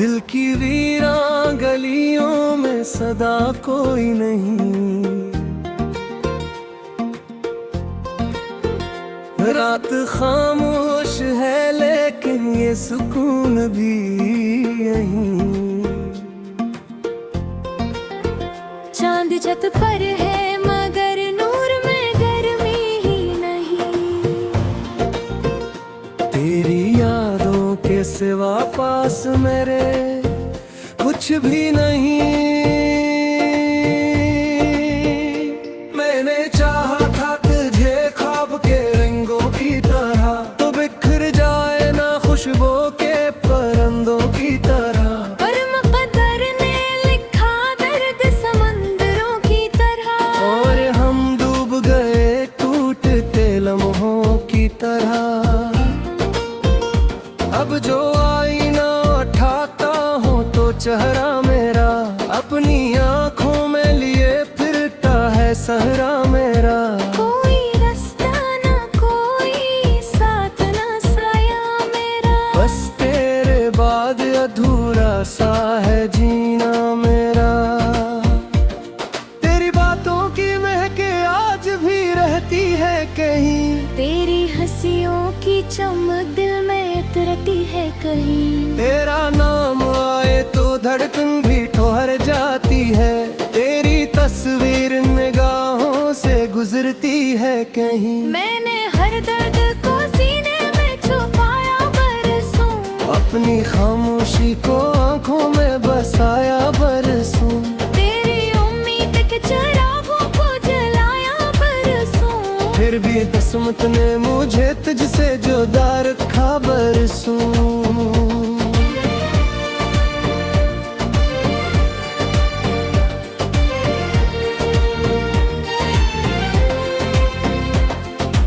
दिल की वीरान गलियों में सदा कोई नहीं, रात खामोश है लेकिन ये सुकून भी यहीं। चांद छत पर है मगर नूर में गर्मी ही नहीं, तेरी यादों के सिवा पास मेरे कुछ भी नहीं। मैंने चाहा था तुझे ख्वाब के रंगों की तरह, तो बिखर जाए ना खुशबू के परिंदों की तरह। पर मुक़द्दर ने लिखा दर्द समंदरों की तरह, और हम डूब गए टूटते लम्हों की तरह। अब जो आईना उठाता हूँ तो चेहरा मेरा अपनी आँखों में लिए फिरता है सहरा मेरा। कोई रास्ता ना कोई साथ ना साया मेरा, बस तेरे बाद अधूरा सा है जीना मेरा। तेरी बातों की महके आज भी रहती है कहीं, तेरी हंसियों की चमक दिल में उतरती है कहीं। तेरा नाम आए तो धड़कन भी ठहर जाती है, तेरी तस्वीर निगाहों से गुजरती है कहीं। मैंने हर दर्द को सीने में छुपाया बरसों, अपनी खामोशी को आंखों में बसाया बरसों। तेरी उम्मीद के चिरागों को जलाया बरसों, फिर भी किस्मत ने मुझे तुझसे जुदा रखा बरसों।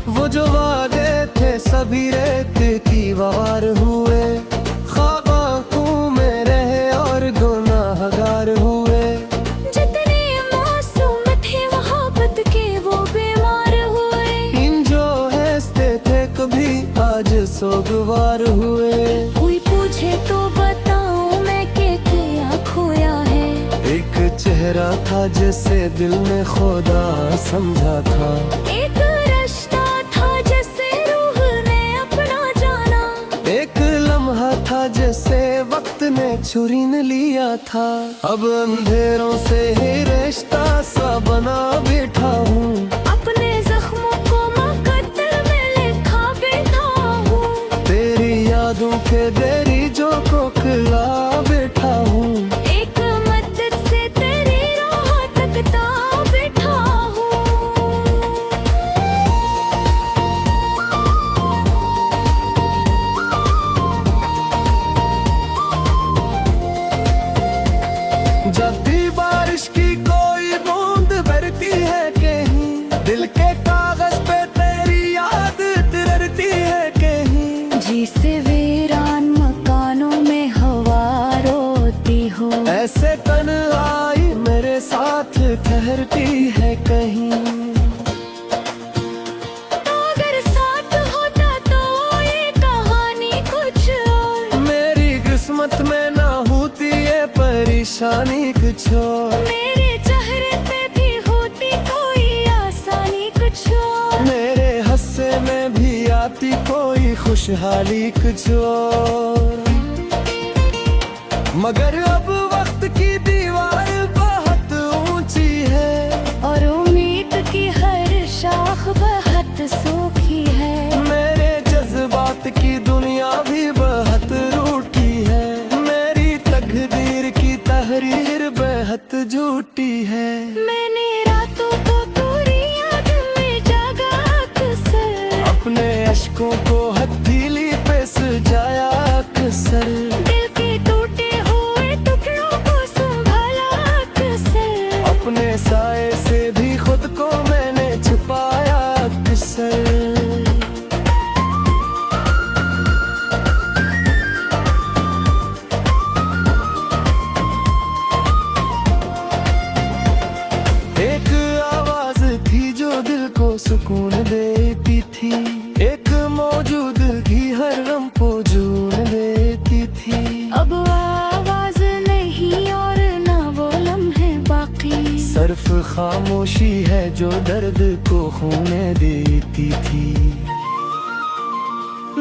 वो जो वादे थे सभी रेत की वार हुए, ख्वाब आंखों में रहे और गुनाहगार हुए। जितने मासूम थे मोहब्बत के वो बीमार हुए, इन जो हंसते थे कभी आज सोगवार हुए। कोई पूछे तो बताऊं मैं के क्या खोया है, एक चेहरा था जिसे दिल ने खुदा समझा था, एक रिश्ता था जिसे रूह ने अपना जाना, एक लम्हा था जैसे वक्त ने छुरी ने लिया था। अब अंधेरों से ही रिश्ता सा बना बैठा हूँ, अपने जख्मों को मुकद्दर में लिखा बैठा हूँ। तेरी यादों के देरी जो को खिला बैठा हूँ। एक मदद से तेरी राह तकता बैठा हूँ। जब भी बारिश की कोई बूंद बरती है कहीं, दिल के कागज पे तेरी याद तिरती है कहीं। जिसे वीरान मकानों में हवा रोती हो, ऐसे तन्हाई मेरे साथ ठहरती है कहीं। तो अगर साथ होता तो ये कहानी कुछ और, मेरी किस्मत में ना होती ये परेशानी कुछ और। मेरे चेहरे पे भी होती कोई आसानी कुछ और, मेरे हंसे में भी आती कोई खुशहाली कुछ और। मगर अब वक्त की दीवार बहुत ऊंची है, और उम्मीद की हर शाख बहुत सूखी है। मेरे जज्बात की दुनिया भी बहुत रूठी है, मेरी तकदीर की तहरीर बेहद झूठी है। मैंने रातों को पूरी याद में जागा अक्सर, अपने अश्कों को हथेली पे सजाया अक्सर, दिल के टूटे हुए टुकड़ों को संभाला अक्सर, अपने साए से भी खुद को मैंने छुपाया अक्सर। एक आवाज थी जो दिल को सुकून देती थी, एक मौजूदगी हर गम को जून देती थी। अब आवाज़ खामोशी है जो दर्द को खोने देती थी।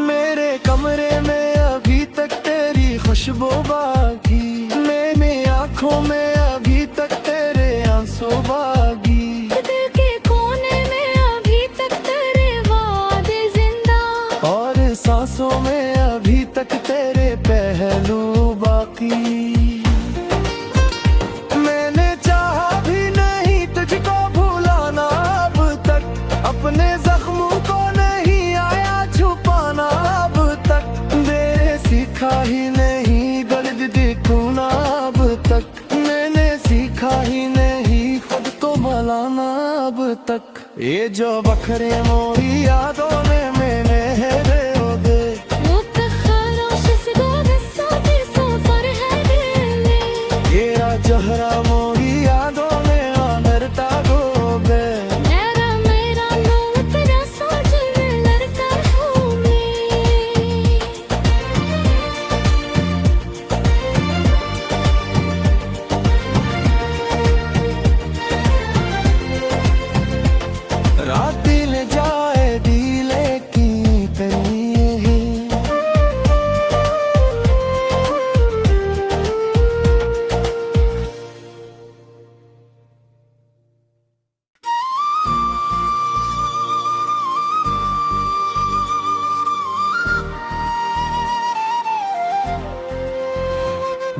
मेरे कमरे में अभी तक तेरी खुशबू बाकी, मैंने आँखों में अभी तक तेरे आंसू बाकी। दिल के कोने में अभी तक तेरे वादे जिंदा, और सांसों में अभी तक तेरे पहलू बाकी। मैंने चाहा भी नहीं तुझको भुलाना अब तक, अपने जख्मों को नहीं आया छुपाना अब तक। मेरे सीखा ही नहीं दर्द देखना अब तक, मैंने सीखा ही नहीं खुद को भुलाना अब तक। ये जो बखरे मोरी यादों में मैंने है दे जहरा मोरी यादों में आनरता गोबे। मेरा मेरा नो तेरा सोच में लड़ता हूँ मैं। रात दिल जाए दिले की तनिए ही,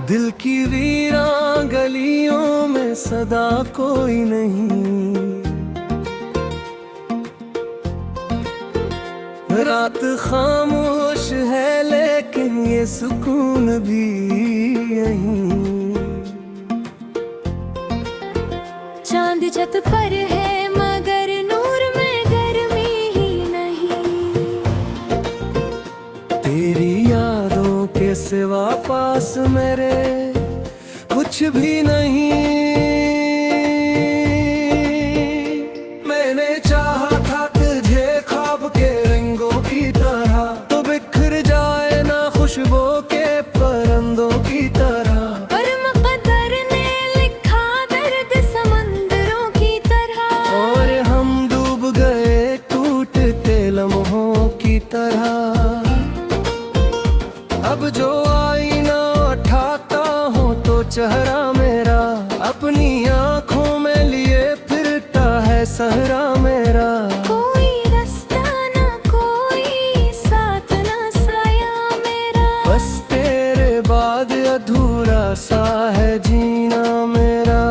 दिल की वीरान गलियों में सदा कोई नहीं। रात खामोश है लेकिन ये सुकून भी यहीं। चांद छत पर है मगर नूर में गर्मी ही नहीं। तेरी यादों के सिवा पास मेरे कुछ भी नहीं। मैंने चाहा था तुझे ख्वाब के रंगों की तरह, तो बिखर जाए ना खुशबू के परिंदों की तरह। पर मुक़द्दर ने लिखा दर्द समंदरों की तरह, और हम डूब गए टूटते लम्हों की तरह। अब जो आईना उठाता हूँ तो चेहरा मेरा अपनी आँखों में लिए फिरता है सहरा मेरा। कोई रास्ता ना कोई साथ ना साया मेरा, बस तेरे बाद अधूरा सा है जीना मेरा।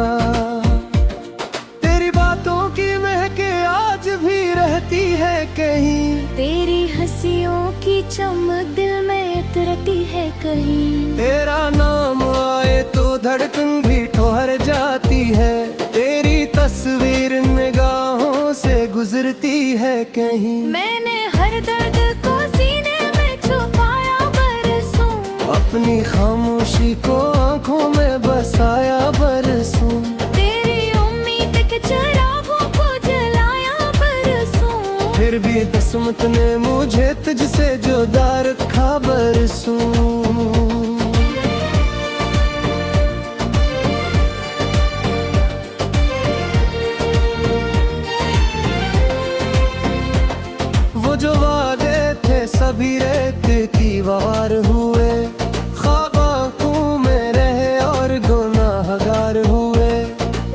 तेरी बातों की महके आज भी रहती है कहीं, तेरी हंसियों की चमक दिल में उतरती है कहीं। तेरा नाम आए तो धड़कन भी ठहर जाती है, तेरी तस्वीर निगाहों से गुजरती है कहीं। मैंने हर दर्द को सीने में छुपाया बरसों, अपनी खामोशी को आंखों में बसाया बरसों। तेरी उम्मीद के चिरागों को जलाया बरसों। फिर भी किस्मत ने मुझे तुझसे जुदा रखा बरसों। वो जो वादे थे सभी रेत की वार हुए, ख्वाब आंखों में रहे और गुनाहगार हुए।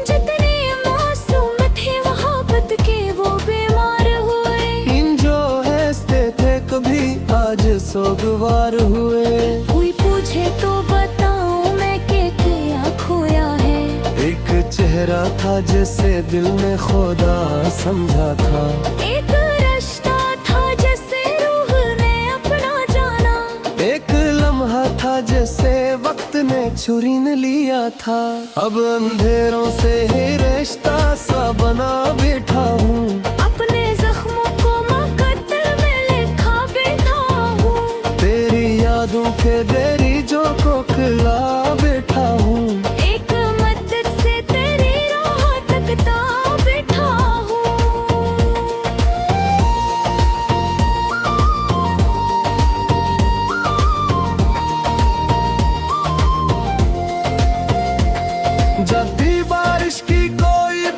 जितने मासूम थे मोहब्बत के वो बीमार हुए। इन जो हंसते थे कभी आज सोगवार हुए। कोई पूछे तो बताऊं मैं कि क्या खोया है। एक चेहरा था जिसे दिल ने खुदा समझा था, एक रिश्ता था जिसे रूह ने अपना जाना। एक लम्हा था जैसे वक्त ने छुरी ने लिया था। अब अंधेरों से ही रिश्ता सा बना बैठा हूँ, अपने जख्मों को मुकद्दर में लिखा बैठा हूँ। तेरी यादों के डेरी जो को खिला बैठा हूँ। एक मदद से तेरी राह तकता बैठा हूँ। जब भी बारिश की कोई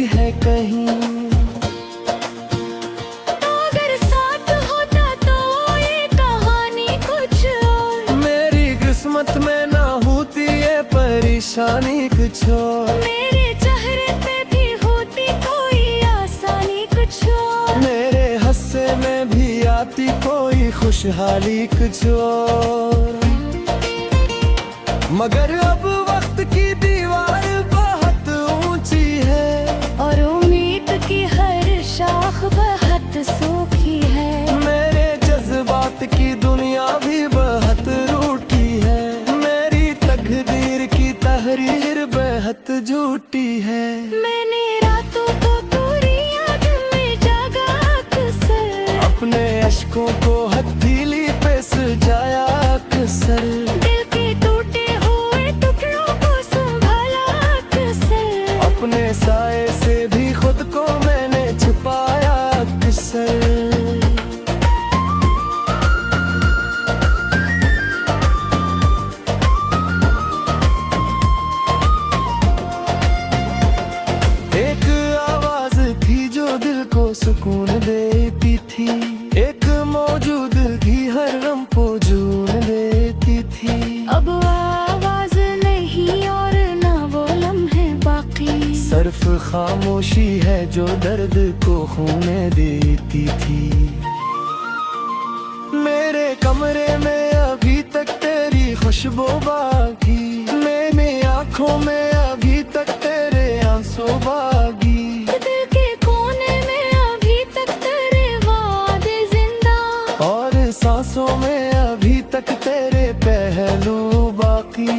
है कहीं। तो अगर साथ होता तो ये कहानी कुछ और, मेरी किस्मत में ना होती ये परेशानी कुछ और, मेरे चेहरे पे भी होती कोई आसानी कुछ और, मेरे हंसे में भी आती कोई खुशहाली कुछ और। मगर अब वक्त की दीवार बहुत ऊंची है, और उम्मीद की हर शाख बहुत सूखी है। मेरे जज्बात की दुनिया भी बहुत रूठी है, मेरी तकदीर की तहरीर बेहद झूठी है। मैंने रातों को पूरी याद में जागा अक्सर, अपने अश्कों को हथेली पे सजाया अक्सर, दिल के टूटे हुए टुकड़ों को संभाला अक्सर, अपने साए से भी खुद को मैंने छुपाया अक्सर। एक आवाज थी जो दिल को सुकून देती थी, एक मौजूद थी हर गम को जून देती थी। अब आवाज नहीं और ना वो लम्हे बाकी, सिर्फ खामोशी है जो दर्द को खूने देती थी। मेरे कमरे में अभी तक तेरी खुशबू बाकी, मैंने आँखों में अभी तक तेरे आंसू बागी, दिल के कोने में अभी तक तेरे वादे जिंदा, और सांसों में अभी तक तेरे पहलू बाकी।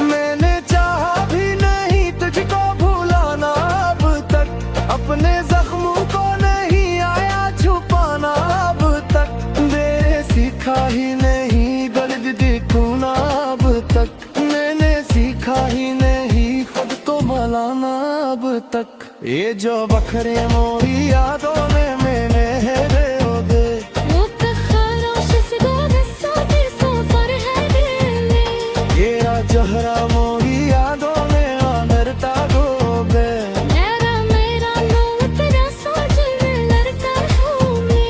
मैंने चाहा भी नहीं तुझको भुलाना अब तक, अपने जख्मों को नहीं आया छुपाना अब तक, मेरे सीखा ही नहीं दर्द देखना अब तक, मैंने सीखा ही नहीं खुद को भुलाना अब तक। ये जो बखरे मोरी यादों में मैंने है दे मुतखरोश से गुस्सा के सफर है दिल में, ये जहरा मोरी यादों में आनरता डूबे, मेरा नो तेरा सोच में लड़ता हूँ मैं।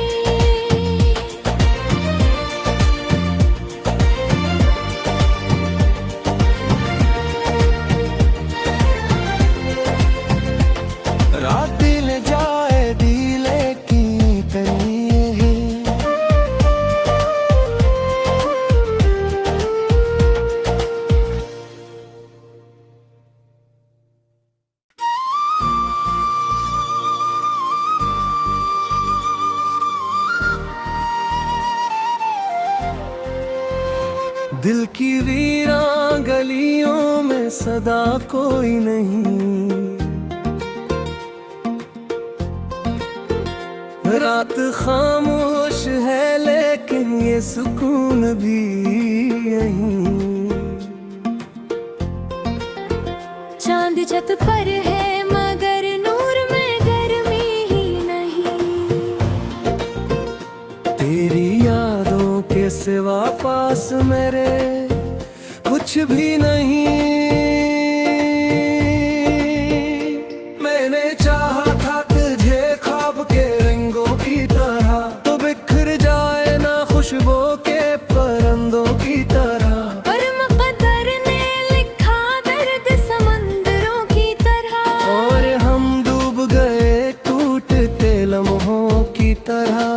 रात दिल जाए दिले की करिए, दिल की वीरान गलियों में सदा कोई नहीं, रात खामोश है लेकिन ये सुकून भी यहीं। चांद छत पर है मगर नूर में गर्मी ही नहीं, तेरी यादों के सिवा पास मेरे कुछ भी नहीं। मैंने चाहा था तुझे ख्वाब के रंगों की तरह, तो बिखर जाए ना खुशबू के परिंदों की तरह, पर मुक़द्दर ने लिखा दर्द समंदरों की तरह, और हम डूब गए टूटते लम्हों की तरह।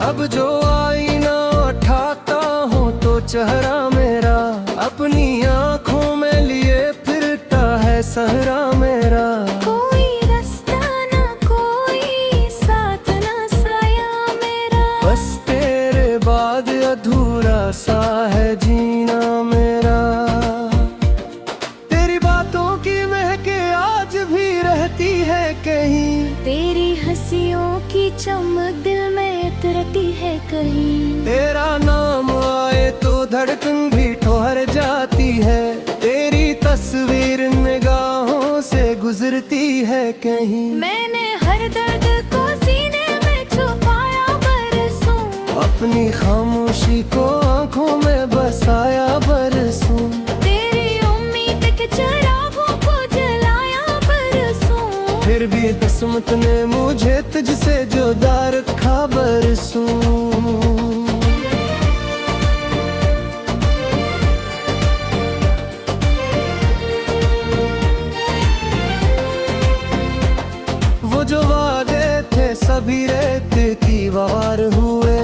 अब जो आईना उठाता हूँ तो चेहरा मेरा अपनी आँखों में लिए फिरता है सहरा मेरा। कोई रास्ता ना कोई साथ ना साया मेरा, बस तेरे बाद अधूरा सा है जीना मेरा। तेरी बातों की महके आज भी रहती है कहीं, तेरी हंसियों की चमक दिल में उतरती है कहीं, तेरा नाम आए तो धड़कन भी ठहर जाती है, तेरी तस्वीर निगाहों से गुजरती है कहीं। मैंने हर दर्द को सीने में छुपाया बरसों, अपनी खामोशी को आंखों में बसाया बरसों, तेरी उम्मीद के चल फिर भी किस्मत ने मुझे तुझसे जुदा रखा बरसों। वो जो वादे थे सभी रेत की वार हुए,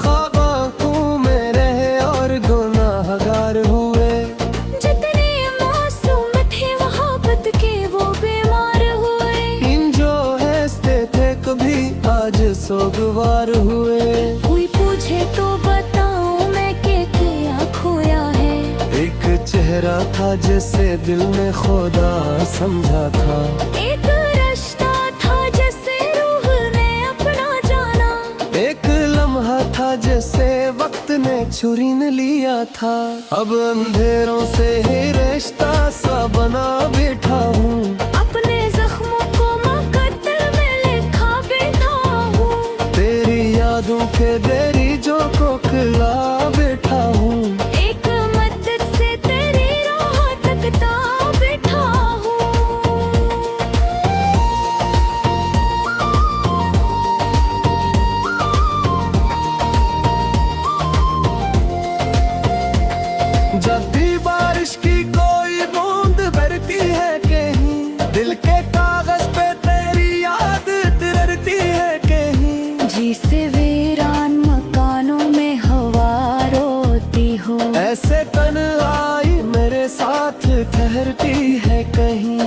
ख्वाब आंखों में रहे और गुनाहगार हुए। जितने मासूम थे मोहब्बत के वो बीमार हुए। इन जो हंसते थे कभी आज सोगवार हुए। कोई पूछे तो बताऊं मैं कि क्या खोया है। एक चेहरा था जिसे दिल में खुदा समझा था। एक रिश्ता था जिसे रूह ने अपना जाना। एक लम्हा था जैसे वक्त ने छुरी ने लिया था। अब अंधेरों से ही रिश्ता सा बना बैठा हूँ। अपने जख्मों को मुकद्दर में लिखा बैठा हूँ। तेरी यादों के देरी जो कोखला बैठा हूँ। एक मदद से तेरी राह तकता बैठा हूँ। जब भी बारिश की कोई बूंद बरती है कहीं, दिल के कागज पे तेरी याद तिरती है कहीं। जिसे वीरान मकानों में हवा रोती हो, ऐसे तन्हाई मेरे साथ ठहरती है कहीं।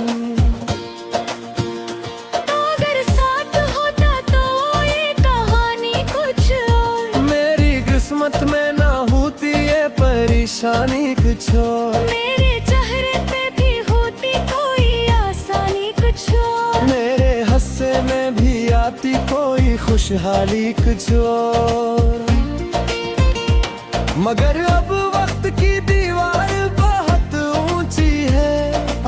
अगर साथ होता तो ये कहानी कुछ और। मेरी किस्मत में ना होती ये परेशानी कुछ और। मेरे चेहरे पे भी होती कोई आसानी कुछ और। मेरे हंसे में भी आती कोई खुशहाली कुछ और। मगर अब वक्त की दीवार बहुत ऊंची है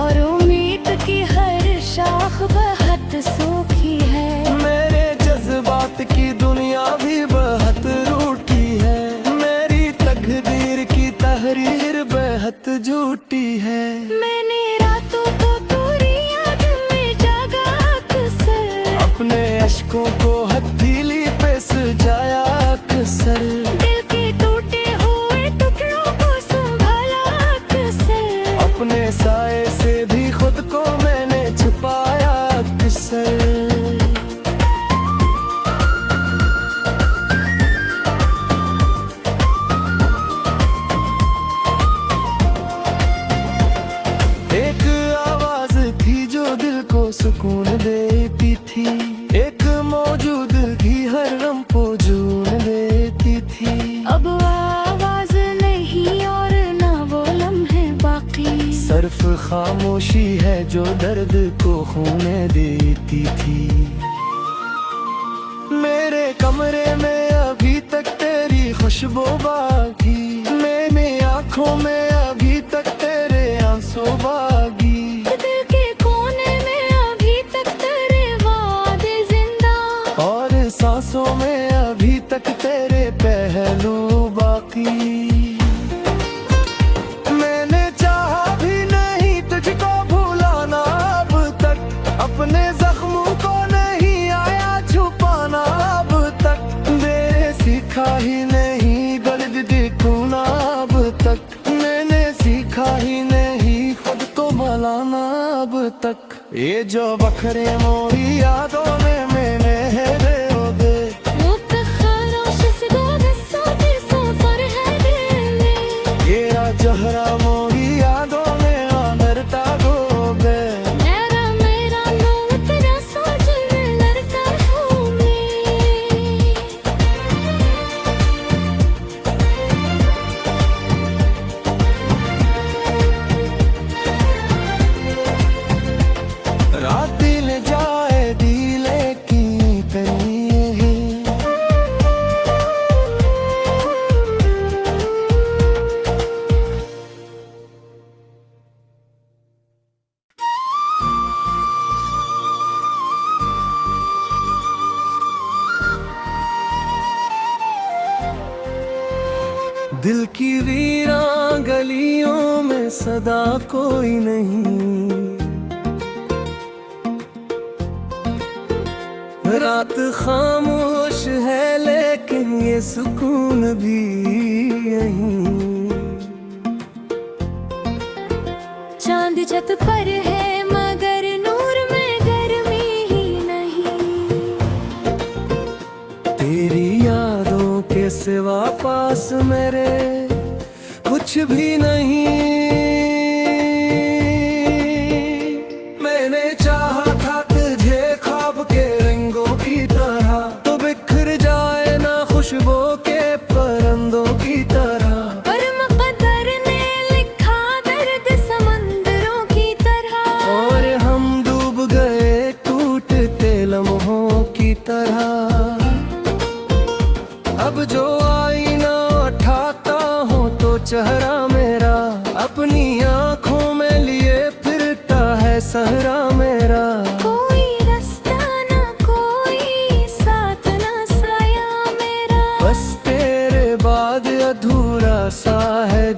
और उम्मीद की हर शाख बहुत सूखी है। मेरे जज्बात की दुनिया भी बहुत रूठी है। मेरी तकदीर की तहरीर बेहद झूठी है। मैंने रातों को पूरी याद में जागा अक्सर। अपने अश्कों को हथेली पे सजाया अक्सर। दिल के टूटे हुए टुकड़ों को संभाला अक्सर। अपने साए से भी खुद को मैंने छुपाया अक्सर। एक आवाज थी जो दिल को सुकून देती थी। एक मौजूद थी हर गम को जून देती थी। अब आवाज नहीं और ना वो लम्हे बाकी। सिर्फ खामोशी है जो दर्द को खोने देती थी। मेरे कमरे में अभी तक तेरी खुशबू बाकी। मैंने आंखों में अभी तक तेरे आंसू बागी। दिल के कोने में अभी तक तेरे वादे जिंदा। और सांसों में अभी तक तेरे पहलू बाकी। मैंने चाहा भी नहीं तुझको भुलाना अब तक। अपने जख्मों को नहीं आया छुपाना अब तक। मेरे सीखा ही नहीं दर्द देखना अब तक। मैंने सीखा ही नहीं खुद को भुलाना अब तक। ये जो बखरे मोरी यादों में मैंने है दे मुतखराश से गुस्सा के सफर है दिल में। येरा जहरा मोरी यादों में आमरता गोबे। मेरा नाम तेरा साजन लड़का हूँ मैं। रात दिल जाए दिले की करिए। दिल की वीरान गलियों में सदा कोई नहीं। रात खामोश है लेकिन ये सुकून भी यहीं। चांद छत पर है मगर नूर में गर्मी ही नहीं। तेरी यादों के सिवा पास मेरे कुछ भी नहीं। मैंने चाहा था तुझे ख्वाब के रंगों की तरह, तो बिखर जाए ना खुशबू के परिंदों की तरह। पर मुक़द्दर ने लिखा दर्द समंदरों की तरह, और हम डूब गए टूटते लम्हों की तरह। अब जो आईना उठाता हूँ तो चेहरा मेरा अपनी आँखों में लिए फिरता है सहरा मेरा। कोई रास्ता ना कोई साथ ना साया मेरा, बस तेरे बाद अधूरा सा है